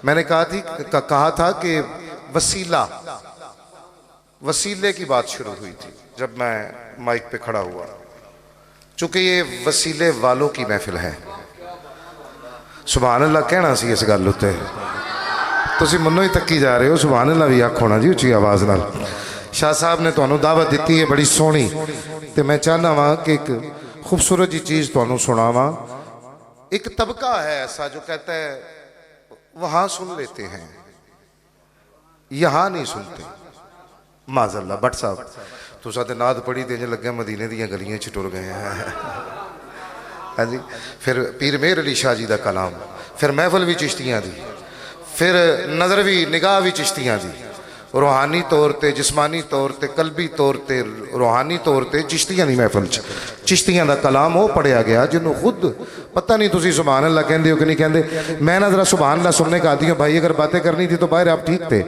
मैंने कहा था कि वसीले की बात शुरू हुई थी जब मैं माइक पे खड़ा हुआ। चूंकि ये वसीले वालों की महफिल है, सुभान अल्लाह कहना सी इस गल उत्ते। तुसी मन्नो ही तक्की जा रहे हो, सुभान अल्लाह भी आखो ना जी उच्ची आवाज़ नाल। शाह साहब ने तुहानू दावत दी है बड़ी सोहनी, तो मैं चाहना वा कि एक खूबसूरत जी चीज़ तुहानू सुनावा। एक तबका है ऐसा जो कहता है वहां सुन लेते हैं, यहां नहीं सुनते। माज़अल्लाह भट्ट साहब तुसा ते नाद पढ़ी ते लगे मदीने दी गलियां च टुर गए हैं। हाँ जी, फिर पीर मेहर अली शाह जी का कलाम, फिर महफल भी चिश्तियां दी, फिर नज़र भी निगाह भी चिश्तियां दी। रूहानी तौर पर, जिस्मानी तौर पर, कल्बी तौर पर, रूहानी तौर पर चिश्तियां दी महफल च चिश्तियां का कलाम वो पढ़िया गया जिन्हों खुद पता नहीं तुसी सुभान अल्लाह कहते हो कि नहीं कहते। मैं ना जरा सुभान अल्लाह सुनने का आदि हूँ भाई। अगर बातें करनी थी तो बाहर आप ठीक थे,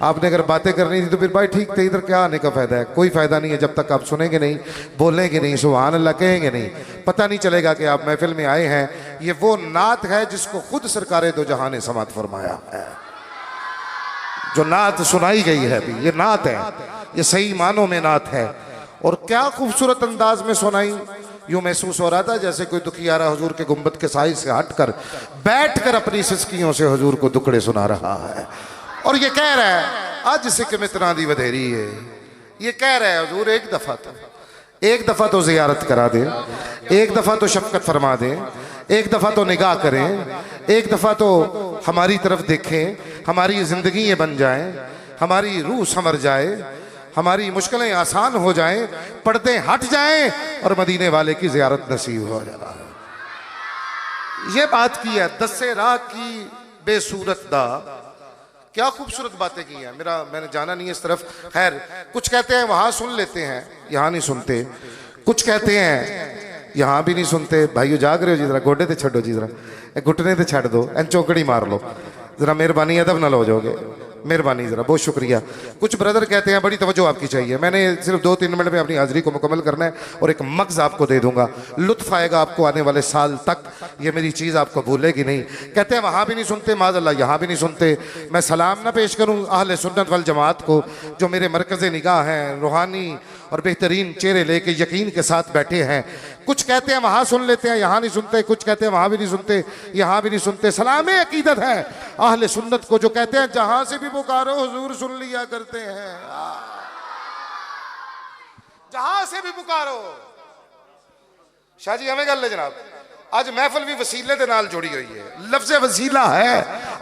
आपने अगर बातें करनी थी तो फिर भाई ठीक थे। इधर क्या आने का फ़ायदा है? कोई फ़ायदा नहीं है जब तक आप सुनेंगे नहीं, बोलेंगे नहीं, सुभान अल्लाह कहेंगे नहीं, पता नहीं चलेगा कि आप महफिल में आए हैं। ये वो नात है जिसको खुद सरकार दो जहां ने समात फरमाया है। जो नात सुनाई गई है अभी, ये नात है, ये सही मानों में नात है। और क्या खूबसूरत अंदाज में सुनाई। यूं महसूस हो रहा था जैसे कोई दुखियारा हुजूर के गुंबद के साइज से हटकर बैठकर अपनी सिसकियों से हुजूर को दुखड़े सुना रहा है। और ये कह रहा है अज सिक मित्रा दी वधेरी है। ये कह रहा है हुजूर एक दफा तो जियारत करा दे, एक दफा तो शफकत फरमा दे, एक दफा तो निगाह करें, एक दफा तो हमारी तरफ देखें, हमारी जिंदगी ये बन जाए, हमारी रूह संवर जाए, हमारी मुश्किलें आसान हो जाएं, पर्दे हट जाएं और मदीने वाले की जियारत नसीब हो जाए। ये बात की है दस्से राह की बेसूरत दा। क्या खूबसूरत बातें की हैं। मैंने जाना नहीं इस तरफ। खैर, कुछ कहते हैं वहां सुन लेते हैं, यहां नहीं सुनते। कुछ कहते हैं यहां भी नहीं सुनते। भाइयों जाग रहे हो जी, जरा गोडे ते छड़ो जी, जरा घुटने ते छड़ दो, एन चौकड़ी मार लो जरा, मेहरबानी अदब ना हो जाओगे, मेहरबानी जरा, बहुत शुक्रिया। कुछ ब्रदर कहते हैं बड़ी तवज्जो आपकी चाहिए। मैंने सिर्फ 2-3 मिनट में अपनी हाजिरी को मुकम्मल करना है और एक मग्ज़ आपको दे दूंगा, लुत्फ आएगा आपको आने वाले साल तक। ये मेरी चीज़ आपको भूलेगी नहीं। कहते हैं वहाँ भी नहीं सुनते, माज़अल्लाह यहाँ भी नहीं सुनते। मैं सलाम ना पेश करूँ अहले सुन्नत वल जमात को जो मेरे मरकज़ निगाह हैं, रूहानी और बेहतरीन चेहरे लेके यकीन के साथ बैठे हैं। कुछ कहते हैं वहाँ सुन लेते हैं, यहाँ नहीं सुनते। कुछ कहते हैं वहाँ भी नहीं सुनते, यहाँ भी नहीं सुनते। सलाम अकीदत है अहले सुन्नत को जो कहते हैं जहाँ से भी पुकारो हुजूर सुन लिया करते हैं। जहाँ से भी पुकारो। शाह जी हमें गल ले जनाब, आज महफिल भी वसीले दे नाल जुड़ी हुई है। लफ्ज़ वसीला है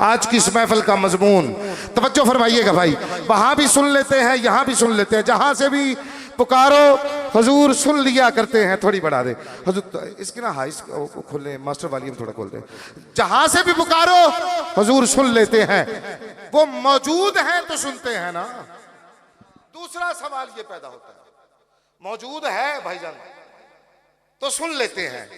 आज की इस महफिल का मजमून। तवज्जो फरमाइएगा भाई। वहाँ भी सुन लेते हैं, यहाँ भी सुन लेते हैं। जहाँ से भी पुकारो हुजूर सुन लिया करते हैं। थोड़ी बढ़ा दे हुजूर, इसकी ना हाई खोले, मास्टर वाली थोड़ा खोल दे। जहाँ से भी पुकारो हुजूर सुन लेते हैं। वो मौजूद हैं तो सुनते हैं ना। दूसरा सवाल ये पैदा होता है, मौजूद है भाईजान तो सुन लेते हैं।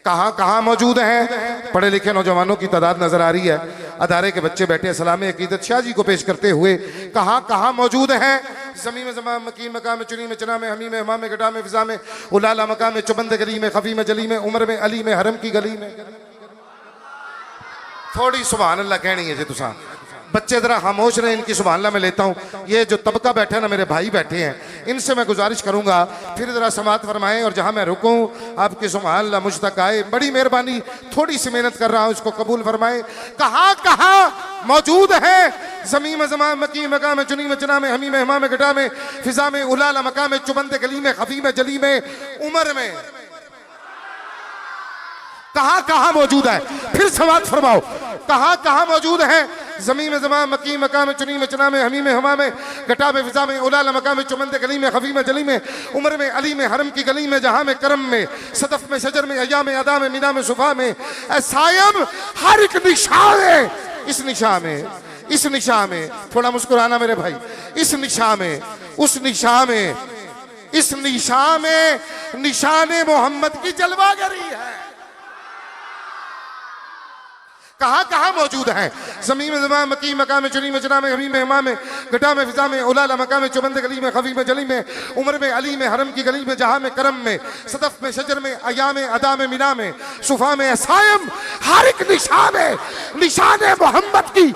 कहाँ कहाँ मौजूद हैं? पढ़े लिखे नौजवानों की तादाद नजर आ रही है। अदारे के बच्चे बैठे सलाम अकीदत शाह जी को पेश करते हुए कहाँ कहाँ मौजूद हैं? ज़मी में ज़मा मकीम मकाम चुनी में चना में हमी में हमा में गटा में फिजा में उलाला मकाम में चुबंद गली में खफी में जली में उमर में अली में हरम की गली में। थोड़ी सुभान अल्लाह कहनी है जी तुसा बच्चे जरा खामोश रहे, इनकी सुभान अल्लाह मैं लेता हूँ। ये जो तबका बैठा है ना, मेरे भाई बैठे हैं, इनसे मैं गुजारिश करूंगा फिर जरा समात फरमाएं और जहां मैं रुकूं आपकी सुभान अल्लाह मुझ तक आए। बड़ी मेहरबानी, थोड़ी सी मेहनत कर रहा हूं, इसको कबूल फरमाएं। कहाँ कहाँ मौजूद है? ज़मी में ज़मा मकी मका में चुनी में चना में हमी में हमा में गटा में फिजा में उलाला मका में चुबंद गली में खफी में जली में उमर में। कहाँ कहाँ मौजूद है? फिर समात फरमाओ, कहाँ कहाँ मौजूद है? ज़मी में ज़मा मकी मका में चुनी में चना में हमी में हमा में गटा में फिजा में उलाला मका में चुबंद गली में खफी में जली में उमर में अली में हरम की गली में जहाँ में करम में सदफ में शजर में अया में अदा में मीना में सुबह में सायम हर एक निशा में। इस निशा में, इस निशा में थोड़ा मुस्कुराना मेरे भाई। इस निशा में, उस निशा में, इस निशा में निशाने मोहम्मद की जलवागरी है। कहाँ कहाँ मौजूद हैं। ज़मीन में ज़मा मकी मका में चुनी में जना में हमी में हमा में गटा में फिजा में उलाला मका में चुबंद गली में खफी में जली में उमर में अली में हरम की गली में जहाँ में करम में सदफ में शजर में अया में अदा में मिना में सुफा में सायम, हर एक निशा में निशान मोहम्मद की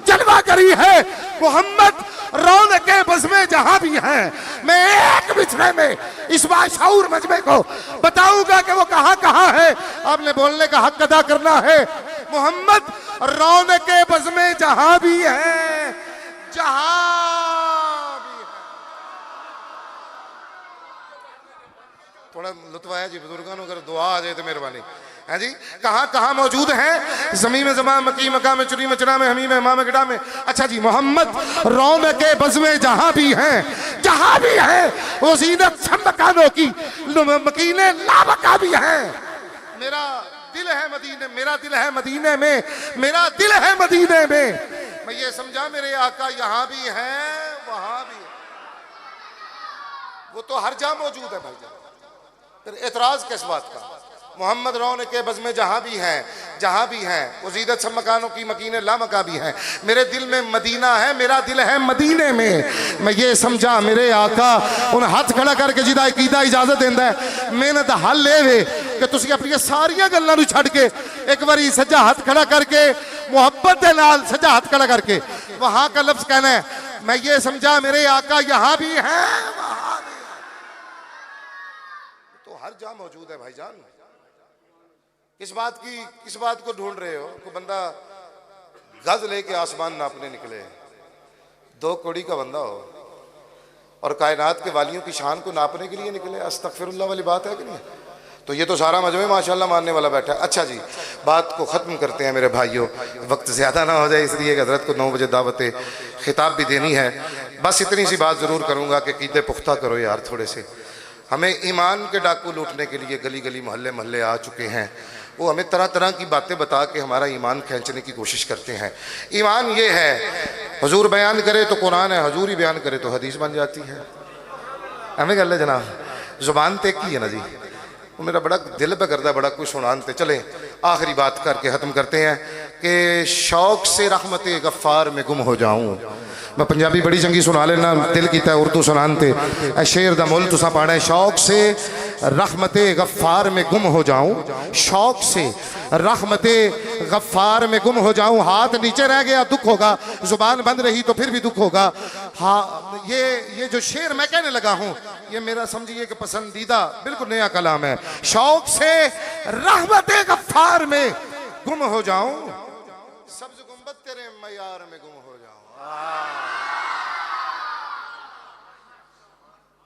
जलवा करी है। मोहम्मद रौनके बज़ में जहां भी हैं। मैं एक बिछड़े में इस बाशऊर मजमे को बताऊंगा कि वो कहां कहां है। आपने बोलने का हक अदा करना है। मोहम्मद रौनके बज़ में जहां भी है, जहां भी है। थोड़ा लुत्फ आया जी बुजुर्गों, अगर दुआ आ जाए तो मेहरबानी है जी। कहाँ कहाँ मौजूद हैं। ज़मीन में ज़मा मकी मका में चुनी मचना में हमी में माँ में गड़ा में। अच्छा जी, मोहम्मद रौनके बज़ में जहाँ भी हैं, जहाँ भी हैं वो ज़ीनत सब मकानों की मकीने लाबका भी हैं। मेरा दिल है मदीने, मेरा दिल है मदीने में, मेरा दिल है मदीने में। मैं ये समझा मेरे आका यहाँ भी हैं वहाँ भी है। वो तो हर जगह मौजूद है भाई। फिर एतराज किस बात का। मोहम्मद रौनके बज़ में जहाँ भी हैं, जहाँ भी हैं वो ज़ीनत सब मकानों की मकीने लामका भी हैं। मेरे दिल में मदीना है, मेरा दिल है मदीने में। मैं ये समझा मेरे आका उन हाथ खड़ा करके जिदा कीदा इजाजत देंदा है। मेहनत हल ले वे कि तुसी अपनी सारिया गल्लां नूं छड्ड के एक बारी सज्जा हाथ खड़ा करके मुहब्बत दे नाल सज्जा हाथ खड़ा करके वहाँ का लफ्ज़ कहना है। मैं ये समझा मेरे आका यहाँ भी हैं वहाँ भी है। तो हर जगह मौजूद है भाईजान। किस बात को ढूंढ रहे हो। कोई बंदा गज लेके आसमान नापने निकले, 2 कौड़ी का बंदा हो और कायनात के वालियों की शान को नापने के लिए निकले, अस्तगफिरुल्लाह वाली बात है कि नहीं। तो ये तो सारा मजमे माशाल्लाह मानने वाला बैठा है। अच्छा जी, बात को ख़त्म करते हैं मेरे भाइयों, वक्त ज़्यादा ना हो जाए इसलिए हज़रत को 9 बजे दावत खिताब भी देनी है। बस इतनी सी बात ज़रूर करूँगा कि कीदे पुख्ता करो यार थोड़े से। हमें ईमान के डाकू लूटने के लिए गली गली मोहल्ले मोहल्ले आ चुके हैं। वो हमें तरह तरह की बातें बता के हमारा ईमान खींचने की कोशिश करते हैं। ईमान ये है, हुजूर बयान करे तो कुरान है, हुजूर ही बयान करे तो हदीस बन जाती है। हमें गल है जनाब, जुबान ते की है ना जी। वो मेरा बड़ा दिल पे करता है बड़ा कुछ सुनाते। चले आखिरी बात करके ख़त्म करते हैं कि शौक से रहमत गफ़ार में गुम हो जाऊँ। मैं पंजाबी बड़ी चंगी सुना लेना, दिल कीता है उर्दू सुनाते। शेर दा मुल तुसा पाना है। शौक से रहमत गफ़ार में गुम हो जाऊँ, शौक से रहमत गफ़ार में गुम हो जाऊँ। हाथ नीचे रह गया दुख होगा, जुबान बंद रही तो फिर भी दुख होगा। हाँ, ये जो शेर मैं कहने लगा हूँ ये मेरा समझिए कि पसंदीदा बिल्कुल नया कलाम है। शौक से रहमत गफ़ार में गुम हो जाऊँ, सब्ज़ गुंबद तेरे मयार में गुम हो जाऊँ।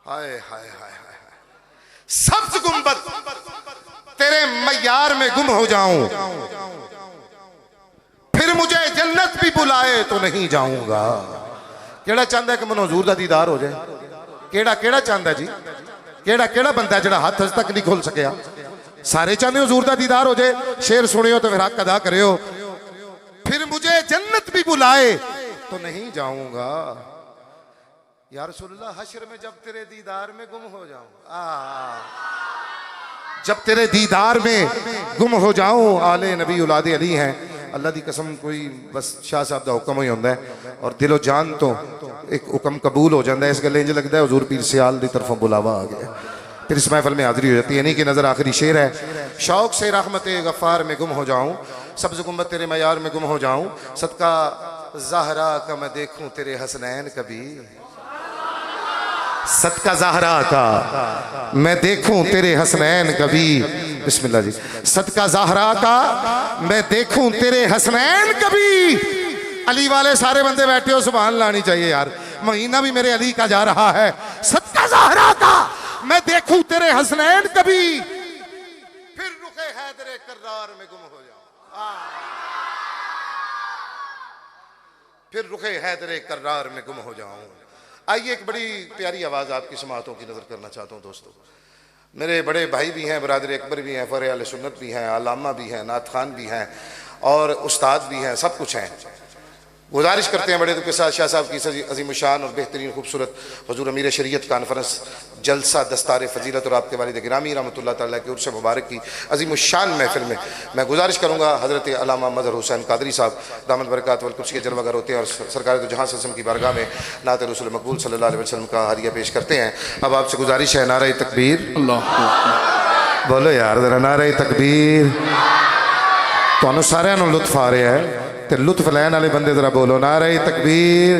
हाय हाय हाय हाय, सब्ज़ गुंबद तेरे मयार में गुम हो जाऊं, फिर मुझे जन्नत भी बुलाए तो नहीं जाऊंगा। केड़ा चाहता है कि मैनूं हुजूर दा दीदार हो जाए? केड़ा केड़ा चाहता जी? केड़ा केड़ा बंदा जिहड़ा हथ अज तक नहीं खोल सकिया? सारे चाहते हुजूर दा दीदार हो जाए। शेर सुनियो तो फिर हक अदा करियो। फिर मुझे जन्नत भी बुलाए तो नहीं जाऊंगा। या रसूलल्लाह, हश्र में जब तेरे दीदार में गुम हो जाऊं, जब तेरे दीदार में गुम हो जाऊं। आले नबी औलादे अली हैं। अल्लाह दी कसम, कोई बस शाह साहब का हुक्म ही होंदा है और दिलो जान तो एक हुक्म कबूल हो जाता है। इस गल इंज लगता है हुजूर पीर सियाल दी तरफों बुलावा आ गया, फिर इस महफिल में हाजिरी हो जाती है। नहीं कि नजर आखिरी शेर है। शौक से रहमत गफ़ार में गुम हो जाऊं, सब्ज़ गुंबद तेरे मयार में गुम हो जाऊं। सदका ज़हरा का मैं देखूं तेरे हसनैन कभी, सदका ज़हरा का मैं देखूं तेरे हसनैन कभी। बिस्मिल्लाह जी। सदका ज़हरा का मैं देखूं तेरे हसनैन कभी। अली वाले सारे बंदे बैठे हो, सुभान लानी चाहिए यार। महीना भी मेरे अली का जा रहा है। सदका ज़हरा का मैं देखूं तेरे हसनैन कभी, फिर रुखे हैदरे कर्रार में गुम हो जाऊं। फिर रुखे हैदरे कर्रार में गुम हो जाऊं। आइए एक बड़ी प्यारी आवाज़ आपकी समातों की नज़र करना चाहता हूँ दोस्तों। मेरे बड़े भाई भी हैं, बरादर अकबर भी हैं, फ़र आले सुन्नत भी हैं, अल्लामा भी हैं, नात खान भी हैं और उस्ताद भी हैं, सब कुछ हैं। गुजारिश करते हैं बड़े दुख के साथ शाह साहब की अजीम शान और बेहतरीन खूबसूरत हुजूर अमीर शरीयत कॉन्फ्रेंस जलसा दस्तार फजीलत और आपके वालिद गिरामी रहमतुल्लाह ताला के उर्स मुबारक की अजीम शान महफिल में मैं गुजारिश करूँगा हज़रत अल्लामा मज़हर हुसैन कादरी साहब दामद बरक़ात वल कुर्सी के जलवागर होते हैं और सरकार तो जहाँ ससम की बारगाह में नात रसूल मकबूल सल्लल्लाहु अलैहि वसल्लम का हादिया पेश करते हैं। अब आपसे गुजारिश है नारे तकबीर, बोलो यार ज़रा नारे तकबीर। तो सारे लुत्फ आ रहा है तो लुत्फ लैन वाले बंदे जरा बोलो नारे तकबीर,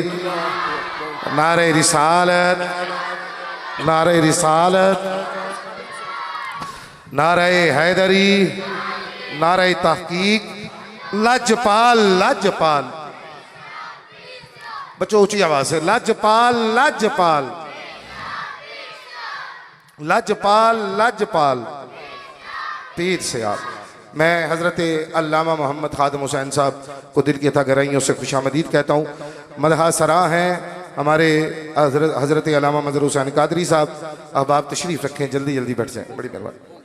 नारे रिसालत, नारे रिसालत, नारे हैदरी, नारे तहकीक, लजपाल लजपाल। बच्चों ऊंची आवाज से लजपाल लजपाल लजपाल लजपाल। पीर से आप मैं हज़रत अल्लामा मोहम्मद खादिम हुसैन साहब को दिल की अता गहराइयों से खुशामदीद कहता हूँ। मदहा सरा हैं हमारे हज़रत अल्लामा मज़हर हुसैन कादरी साहब। अब आप तशरीफ़ रखें, जल्दी जल्दी बैठ जाएं, बड़ी मेहरबानी।